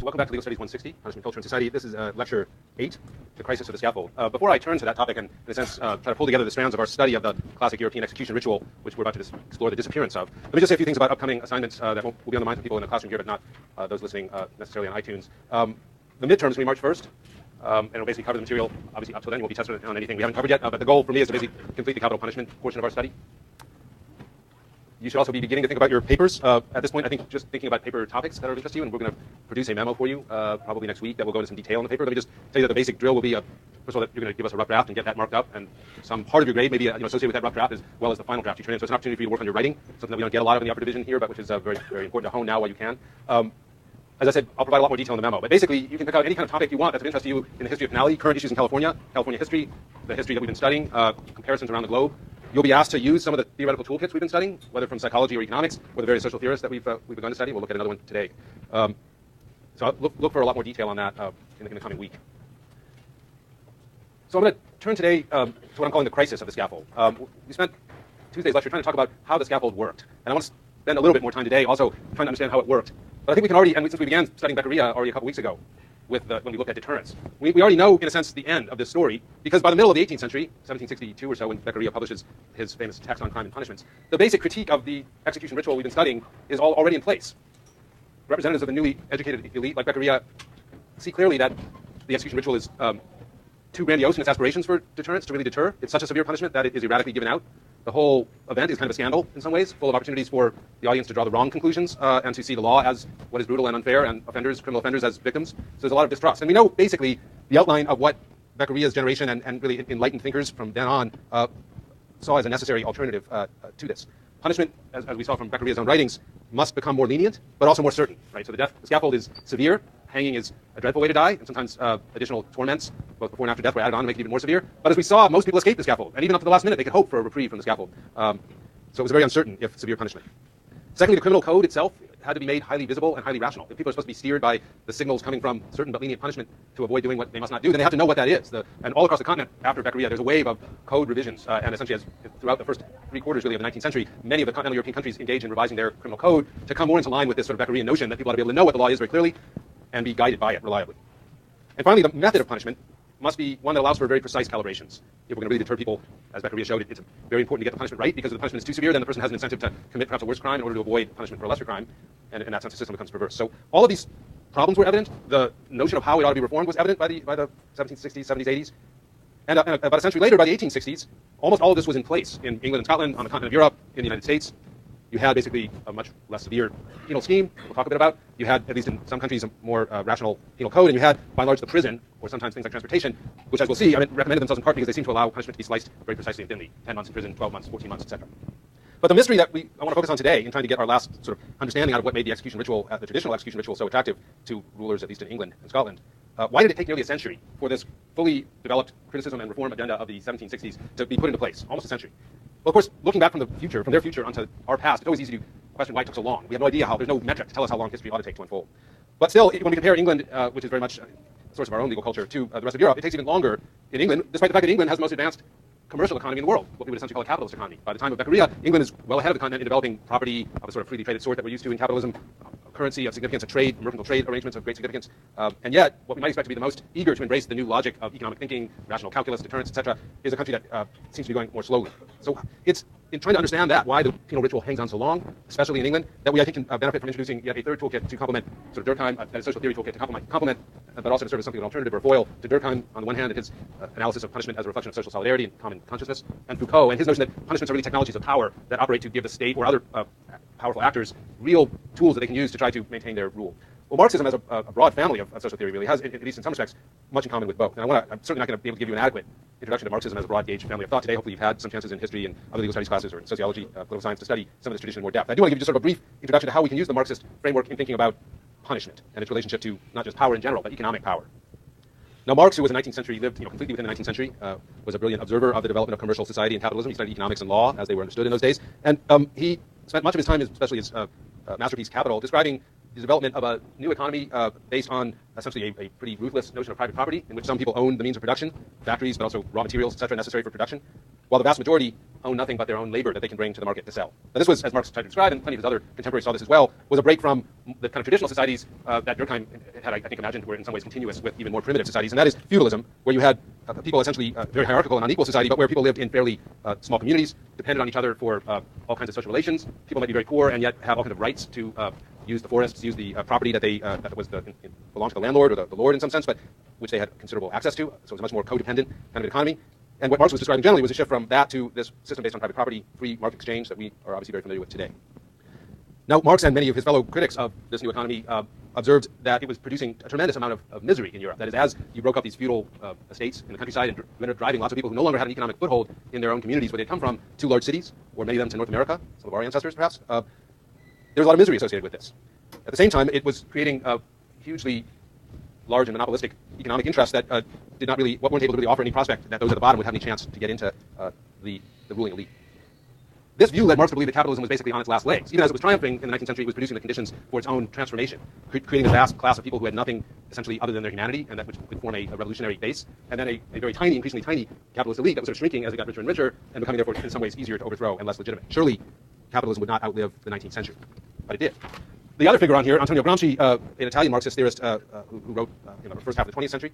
Welcome back to Legal Studies 160, Punishment, Culture, and Society. This is lecture 8, The Crisis of the Scaffold. Before I turn to that topic and, in a sense, try to pull together the strands of our study of the classic European execution ritual, which we're about to explore the disappearance of, let me just say a few things about upcoming assignments that will be on the minds of people in the classroom here, but not those listening necessarily on iTunes. The midterms will be March 1st. And it'll basically cover the material, obviously, up till then. We'll be tested on anything we haven't covered yet. But the goal for me is to basically complete the capital punishment portion of our study. You should also be beginning to think about your papers. At this point, I think just thinking about paper topics that are of interest to you, and we're going to produce a memo for you probably next week that will go into some detail on the paper. Let me just tell you that the basic drill will be, first of all, that you're going to give us a rough draft and get that marked up, and some part of your grade may be associated with that rough draft as well as the final draft you turn in. So it's an opportunity for you to work on your writing, something that we don't get a lot of in the upper division here, but which is very, very important to hone now while you can. As I said, I'll provide a lot more detail in the memo. But basically, you can pick out any kind of topic you want that's of interest to you in the history of finality, current issues in California, California history, the history that we've been studying, comparisons around the globe. You'll be asked to use some of the theoretical toolkits we've been studying, whether from psychology or economics, or the various social theorists that we've begun to study. We'll look at another one today. So I'll look for a lot more detail on that in the coming week. So I'm going to turn today to what I'm calling the crisis of the scaffold. We spent Tuesday's lecture trying to talk about how the scaffold worked. And I want to spend a little bit more time today also trying to understand how it worked. But I think we can already, and since we began studying Beccaria already a couple weeks ago, with when we looked at deterrence, we already know, in a sense, the end of this story, because by the middle of the 18th century, 1762 or so, when Beccaria publishes his famous text on crime and punishments, the basic critique of the execution ritual we've been studying is already in place. Representatives of the newly educated elite, like Beccaria, see clearly that the execution ritual is too grandiose in its aspirations for deterrence to really deter. It's such a severe punishment that it is erratically given out. The whole event is kind of a scandal in some ways, full of opportunities for the audience to draw the wrong conclusions and to see the law as what is brutal and unfair, and criminal offenders as victims. So there's a lot of distrust. And we know basically the outline of what Beccaria's generation and really enlightened thinkers from then on saw as a necessary alternative to this. Punishment, as we saw from Beccaria's own writings, must become more lenient, but also more certain. Right? So the scaffold is severe. Hanging is a dreadful way to die, and sometimes additional torments, both before and after death, were added on to make it even more severe. But as we saw, most people escaped the scaffold, and even up to the last minute, they could hope for a reprieve from the scaffold. So it was very uncertain if severe punishment. Secondly, the criminal code itself had to be made highly visible and highly rational. If people are supposed to be steered by the signals coming from certain but lenient punishment to avoid doing what they must not do, then they have to know what that is. And all across the continent after Beccaria, there's a wave of code revisions, and essentially throughout the first 3 quarters really of the 19th century, many of the continental European countries engage in revising their criminal code to come more into line with this sort of Beccarian notion that people ought to be able to know what the law is very clearly and be guided by it reliably. And finally, the method of punishment must be one that allows for very precise calibrations. If we're going to really deter people, as Beccaria showed, it's very important to get the punishment right, because if the punishment is too severe, then the person has an incentive to commit perhaps a worse crime in order to avoid punishment for a lesser crime, and in that sense the system becomes perverse. So all of these problems were evident. The notion of how it ought to be reformed was evident by the 1760s, 70s, 80s. And about a century later, by the 1860s, almost all of this was in place in England and Scotland, on the continent of Europe, in the United States. You had basically a much less severe penal scheme, we'll talk a bit about. You had, at least in some countries, a more rational penal code, and you had, by and large, the prison, or sometimes things like transportation, which, as we'll see, recommended themselves in part because they seem to allow punishment to be sliced very precisely and thinly, 10 months in prison, 12 months, 14 months, etc. But the mystery that I want to focus on today, in trying to get our last sort of understanding out of what made the execution ritual, the traditional execution ritual, so attractive to rulers, at least in England and Scotland, why did it take nearly a century for this fully developed criticism and reform agenda of the 1760s to be put into place? Almost a century. Well, of course, looking back from their future onto our past, it's always easy to question why it took so long. We have no idea there's no metric to tell us how long history ought to take to unfold. But still, when we compare England, which is very much a source of our own legal culture, to the rest of Europe, it takes even longer in England, despite the fact that England has the most advanced commercial economy in the world, what we would essentially call a capitalist economy. By the time of Beccaria, England is well ahead of the continent in developing property of a sort of freely traded sort that we're used to in capitalism, currency of significance, a trade, mercantile trade arrangements of great significance. And yet, what we might expect to be the most eager to embrace the new logic of economic thinking, rational calculus, deterrence, etc., is a country that seems to be going more slowly. So it's in trying to understand that, why the penal ritual hangs on so long, especially in England, that we, I think, can benefit from introducing yet a third toolkit to complement sort of Durkheim, a social theory toolkit to complement, but also to serve as something, an alternative or foil to Durkheim on the one hand, and his analysis of punishment as a reflection of social solidarity and common consciousness, and Foucault and his notion that punishments are really technologies of power that operate to give the state or other powerful actors real tools that they can use to try to maintain their rule. Well, Marxism, as a broad family of social theory, really has, at least in some respects, much in common with both. And I'm certainly not going to be able to give you an adequate introduction to Marxism as a broad gauge family of thought today. Hopefully you've had some chances in history and other legal studies classes or in sociology, political science to study some of this tradition in more depth. I do want to give you just sort of a brief introduction to how we can use the Marxist framework in thinking about punishment and its relationship to not just power in general, but economic power. Now, Marx, who was a 19th century, lived completely within the 19th century, was a brilliant observer of the development of commercial society and capitalism. He studied economics and law as they were understood in those days. And he spent much of his time, especially his masterpiece Capital, describing the development of a new economy based on essentially a pretty ruthless notion of private property, in which some people own the means of production, factories, but also raw materials, etc., necessary for production, while the vast majority own nothing but their own labor that they can bring to the market to sell. Now, this was, as Marx tried to describe, and plenty of his other contemporaries saw this as well, was a break from the kind of traditional societies that Durkheim had, I think, imagined were in some ways continuous with even more primitive societies, and that is feudalism, where you had people essentially very hierarchical and unequal society, but where people lived in fairly small communities, depended on each other for all kinds of social relations. People might be very poor and yet have all kinds of rights to use the forests, use the property that they belonged to the landlord or the lord in some sense, but which they had considerable access to. So it was a much more codependent kind of economy. And what Marx was describing generally was a shift from that to this system based on private property, free market exchange that we are obviously very familiar with today. Now, Marx and many of his fellow critics of this new economy observed that it was producing a tremendous amount of misery in Europe. That is, as you broke up these feudal estates in the countryside and ended up driving lots of people who no longer had an economic foothold in their own communities where they'd come from to large cities, or many of them to North America, some of our ancestors perhaps, there was a lot of misery associated with this. At the same time, it was creating a hugely large and monopolistic economic interests that weren't able to really offer any prospect that those at the bottom would have any chance to get into the ruling elite. This view led Marx to believe that capitalism was basically on its last legs. Even as it was triumphing in the 19th century, it was producing the conditions for its own transformation, creating a vast class of people who had nothing essentially other than their humanity, and that which could form a revolutionary base, and then a very tiny, increasingly tiny capitalist elite that was sort of shrinking as it got richer and richer, and becoming therefore in some ways easier to overthrow and less legitimate. Surely capitalism would not outlive the 19th century, but it did. The other figure on here, Antonio Gramsci, an Italian Marxist theorist who wrote in the first half of the 20th century,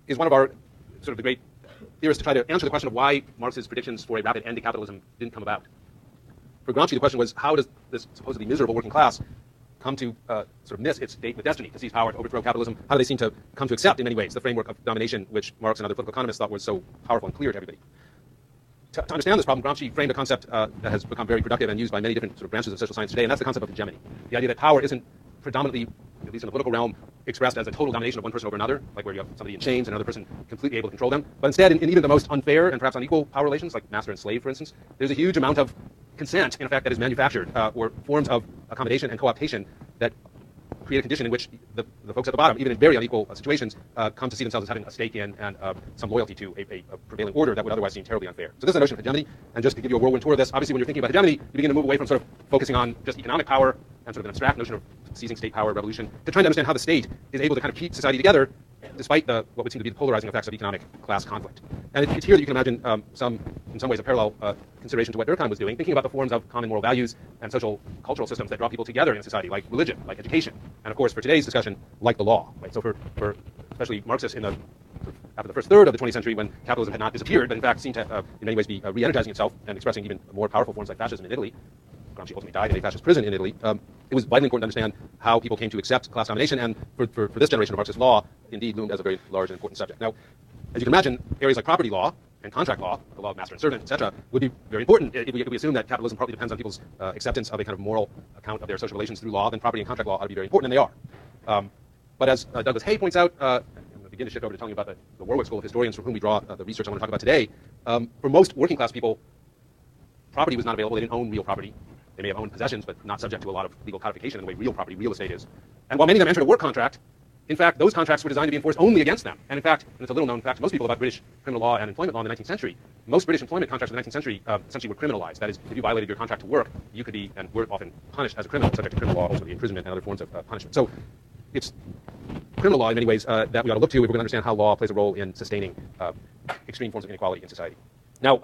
is one of our sort of the great theorists to try to answer the question of why Marx's predictions for a rapid end to capitalism didn't come about. For Gramsci, the question was, how does this supposedly miserable working class come to sort of miss its date with destiny, to seize power, to overthrow capitalism? How do they seem to come to accept, in many ways, the framework of domination which Marx and other political economists thought was so powerful and clear to everybody? To understand this problem, Gramsci framed a concept that has become very productive and used by many different sort of branches of social science today, and that's the concept of hegemony. The idea that power isn't predominantly, at least in the political realm, expressed as a total domination of one person over another, like where you have somebody in chains and another person completely able to control them. But instead, in even the most unfair and perhaps unequal power relations, like master and slave, for instance, there's a huge amount of consent, in effect, that is manufactured, or forms of accommodation and co-optation that create a condition in which the folks at the bottom, even in very unequal situations, come to see themselves as having a stake in and some loyalty to a prevailing order that would otherwise seem terribly unfair. So this is the notion of hegemony, and just to give you a whirlwind tour of this, obviously when you're thinking about hegemony, you begin to move away from sort of focusing on just economic power and sort of an abstract notion of seizing state power, revolution, to trying to understand how the state is able to kind of keep society together despite what would seem to be the polarizing effects of economic class conflict. And it's here that you can imagine in some ways, a parallel consideration to what Durkheim was doing, thinking about the forms of common moral values and social cultural systems that draw people together in society, like religion, like education, and of course, for today's discussion, like the law. Right? So for especially Marxists after the first third of the 20th century, when capitalism had not disappeared, but in fact seemed to in many ways be re-energizing itself and expressing even more powerful forms like fascism in Italy. Gramsci ultimately died in a fascist prison in Italy. It was vitally important to understand how people came to accept class domination, and for this generation of Marxist law, indeed loomed as a very large and important subject. Now, as you can imagine, areas like property law and contract law, the law of master and servant, etc., would be very important. If we assume that capitalism partly depends on people's acceptance of a kind of moral account of their social relations through law, then property and contract law ought to be very important, and they are. But as Douglas Hay points out, I'm going to begin to shift over to telling you about the Warwick School of Historians from whom we draw the research I want to talk about today. For most working class people, property was not available. They didn't own real property. They may have owned possessions, but not subject to a lot of legal codification in the way real property, real estate is. And while many of them entered a work contract, in fact, those contracts were designed to be enforced only against them. And in fact, and it's a little known fact to most people about British criminal law and employment law in the 19th century, most British employment contracts in the 19th century essentially were criminalized. That is, if you violated your contract to work, you could be, and were often punished as a criminal, subject to criminal law, also the imprisonment and other forms of punishment. So it's criminal law in many ways that we ought to look to if we're going to understand how law plays a role in sustaining extreme forms of inequality in society. Now,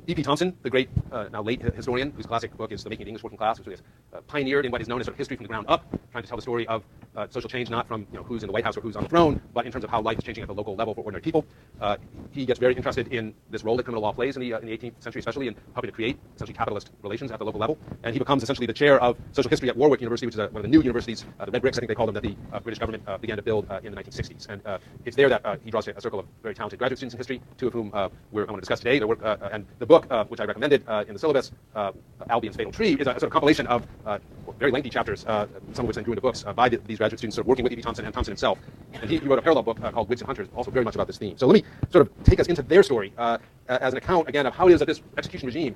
E.P. Thompson, the great, now late historian, whose classic book is The Making of the English Working Class, which was pioneered in what is known as sort of history from the ground up, trying to tell the story of social change not from who's in the White House or who's on the throne, but in terms of how life is changing at the local level for ordinary people. He gets very interested in this role that criminal law plays in the 18th century, especially in helping to create essentially capitalist relations at the local level. And he becomes essentially the chair of social history at Warwick University, which is one of the new universities, the Red Bricks, I think they call them, that the British government began to build in the 1960s. And it's there that he draws a circle of very talented graduate students in history, two of whom I want to discuss today. Their work, and the book, which I recommended in the syllabus, Albion's Fatal Tree, is a sort of compilation of very lengthy chapters, some of which then grew into books by these graduate students sort of working with E.P. Thompson and Thompson himself. And he wrote a parallel book called Whigs and Hunters, also very much about this theme. So let me sort of take us into their story as an account, again, of how it is that this execution regime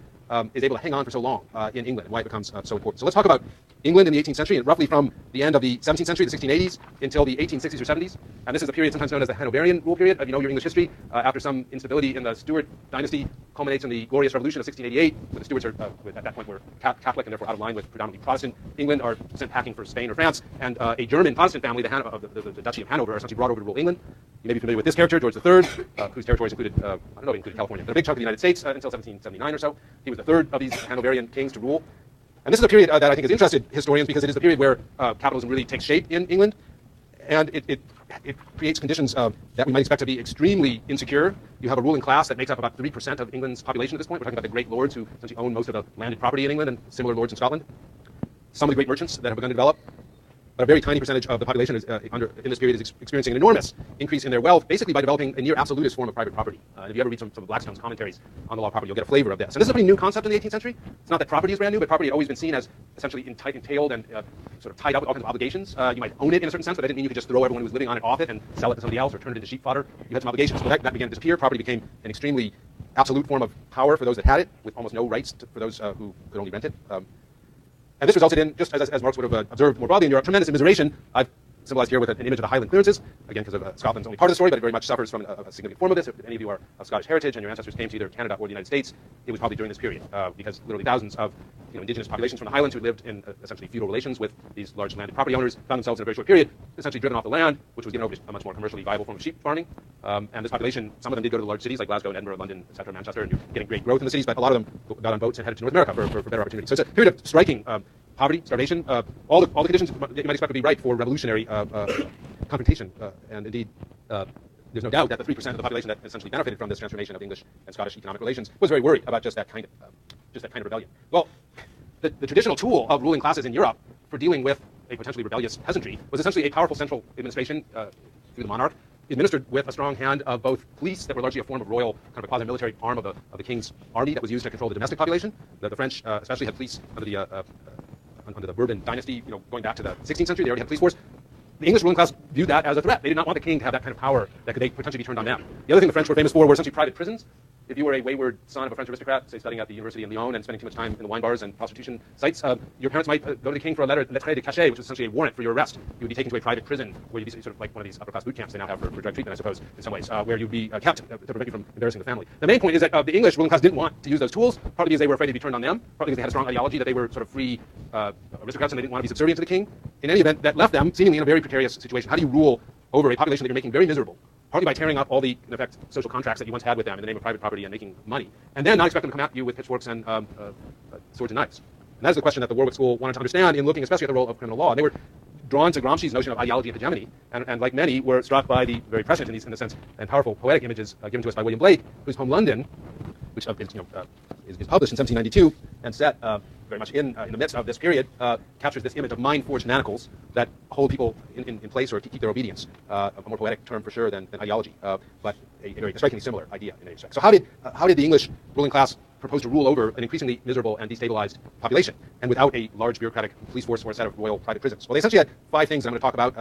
is able to hang on for so long in England and why it becomes so important. So let's talk about England in the 18th century, and roughly from the end of the 17th century, the 1680s, until the 1860s or 70s. And this is a period sometimes known as the Hanoverian rule period. If you know your English history, after some instability in the Stuart dynasty culminates in the Glorious Revolution of 1688, where the Stuarts are, at that point, were Catholic and therefore out of line with predominantly Protestant England, are sent packing for Spain or France, and a German Protestant family, the Duchy of Hanover, are essentially brought over to rule England. You may be familiar with this character, George III, whose territories included, I don't know if it included California California. But a big chunk of the United States until 1779 or so. He was the third of these Hanoverian kings to rule. And this is a period that I think has interested historians because it is the period where capitalism really takes shape in England. And it creates conditions that we might expect to be extremely insecure. You have a ruling class that makes up about 3% of England's population at this point. We're talking about the great lords who essentially own most of the landed property in England and similar lords in Scotland. Some of the great merchants that have begun to develop. But a very tiny percentage of the population is, in this period is experiencing an enormous increase in their wealth, basically by developing a near absolutist form of private property. And if you ever read some of Blackstone's commentaries on the law of property, you'll get a flavor of this. And this is a pretty new concept in the 18th century. It's not that property is brand new, but property had always been seen as essentially entailed and sort of tied up with all kinds of obligations. You might own it in a certain sense, but that didn't mean you could just throw everyone who was living on it off it and sell it to somebody else or turn it into sheep fodder. You had some obligations. So that began to disappear. Property became an extremely absolute form of power for those that had it, with almost no rights for those who could only rent it. And this resulted in, just as Marx would have observed more broadly in Europe, tremendous immiseration. I've symbolized here with an image of the Highland clearances, again, because of Scotland's only part of the story, but it very much suffers from a significant form of this. If any of you are of Scottish heritage and your ancestors came to either Canada or the United States, it was probably during this period, because literally thousands of indigenous populations from the Highlands who lived in essentially feudal relations with these large landed property owners found themselves in a very short period essentially driven off the land, which was given over to a much more commercially viable form of sheep farming. And this population, some of them did go to the large cities like Glasgow and Edinburgh, London, etc., Manchester, and you're getting great growth in the cities, but a lot of them got on boats and headed to North America for better opportunities. So it's a period of striking poverty, starvation, all the conditions that you might expect to be ripe for revolutionary confrontation. And indeed, there's no doubt that the 3% of the population that essentially benefited from this transformation of English and Scottish economic relations was very worried about just that kind of rebellion. Well, the traditional tool of ruling classes in Europe for dealing with a potentially rebellious peasantry was essentially a powerful central administration through the monarch, administered with a strong hand of both police that were largely a form of royal, kind of a quasi-military arm of the king's army that was used to control the domestic population. The French especially had police under the Bourbon dynasty, going back to the 16th century. They already had police force. The English ruling class viewed that as a threat. They did not want the king to have that kind of power that could potentially be turned on them. The other thing the French were famous for were essentially private prisons. If you were a wayward son of a French aristocrat, say studying at the university in Lyon and spending too much time in the wine bars and prostitution sites, your parents might go to the king for a lettre de cachet, which is essentially a warrant for your arrest. You would be taken to a private prison where you'd be sort of like one of these upper-class boot camps they now have for drug treatment, I suppose, in some ways, where you'd be kept to prevent you from embarrassing the family. The main point is that the English ruling class didn't want to use those tools, partly because they were afraid to be turned on them, partly because they had a strong ideology that they were sort of free aristocrats and they didn't want to be subservient to the king. In any event, that left them seemingly in a very precarious situation. How do you rule over a population that you're making very miserable? Partly by tearing up all the, in effect, social contracts that you once had with them in the name of private property and making money, and then not expect them to come at you with pitchforks and swords and knives. And that is the question that the Warwick School wanted to understand in looking especially at the role of criminal law. And they were drawn to Gramsci's notion of ideology and hegemony, and like many, were struck by the very prescient, in a sense, and powerful poetic images given to us by William Blake, whose poem London, which is published in 1792 and set very much in the midst of this period, captures this image of mind-forged manacles that hold people in place or keep their obedience. A more poetic term for sure than ideology, but a very strikingly similar idea in any respect. So how did the English ruling class propose to rule over an increasingly miserable and destabilized population, and without a large bureaucratic police force or a set of royal private prisons? Well, they essentially had 5 things I'm going to talk about,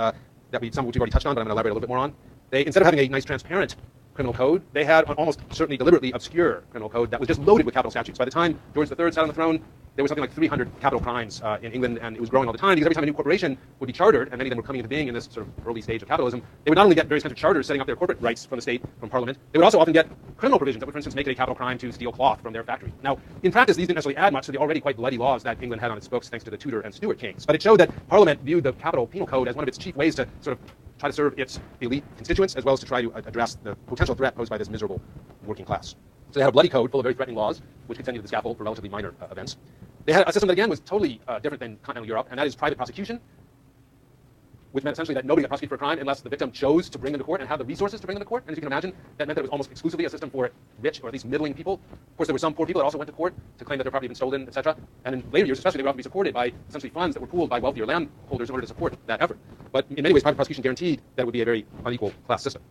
some of which we've already touched on, but I'm going to elaborate a little bit more on. They, instead of having a nice, transparent criminal code, they had an almost certainly deliberately obscure criminal code that was just loaded with capital statutes. By the time George III sat on the throne, there was something like 300 capital crimes in England, and it was growing all the time, because every time a new corporation would be chartered, and many of them were coming into being in this sort of early stage of capitalism, they would not only get various kinds of charters setting up their corporate rights from the state, from Parliament, they would also often get criminal provisions that would, for instance, make it a capital crime to steal cloth from their factory. Now, in practice, these didn't necessarily add much to the already quite bloody laws that England had on its books thanks to the Tudor and Stuart kings, but it showed that Parliament viewed the capital penal code as one of its chief ways to sort of try to serve its elite constituents, as well as to try to address the potential threat posed by this miserable working class. So they had a bloody code full of very threatening laws, which could send you to the scaffold for relatively minor events. They had a system that, again, was totally different than continental Europe, and that is private prosecution, which meant essentially that nobody got prosecuted for a crime unless the victim chose to bring them to court and have the resources to bring them to court. And as you can imagine, that meant that it was almost exclusively a system for rich, or at least middling people. Of course, there were some poor people that also went to court to claim that their property had been stolen, etc. And in later years, especially, they would often be supported by essentially funds that were pooled by wealthier landholders in order to support that effort. But in many ways, private prosecution guaranteed that it would be a very unequal class system.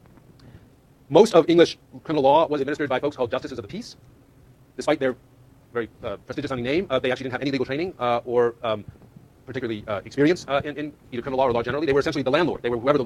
Most of English criminal law was administered by folks called justices of the peace. Despite their very prestigious sounding name, they actually didn't have any legal training or particularly experience in either criminal law or law generally. They were essentially the landlord. They were whoever the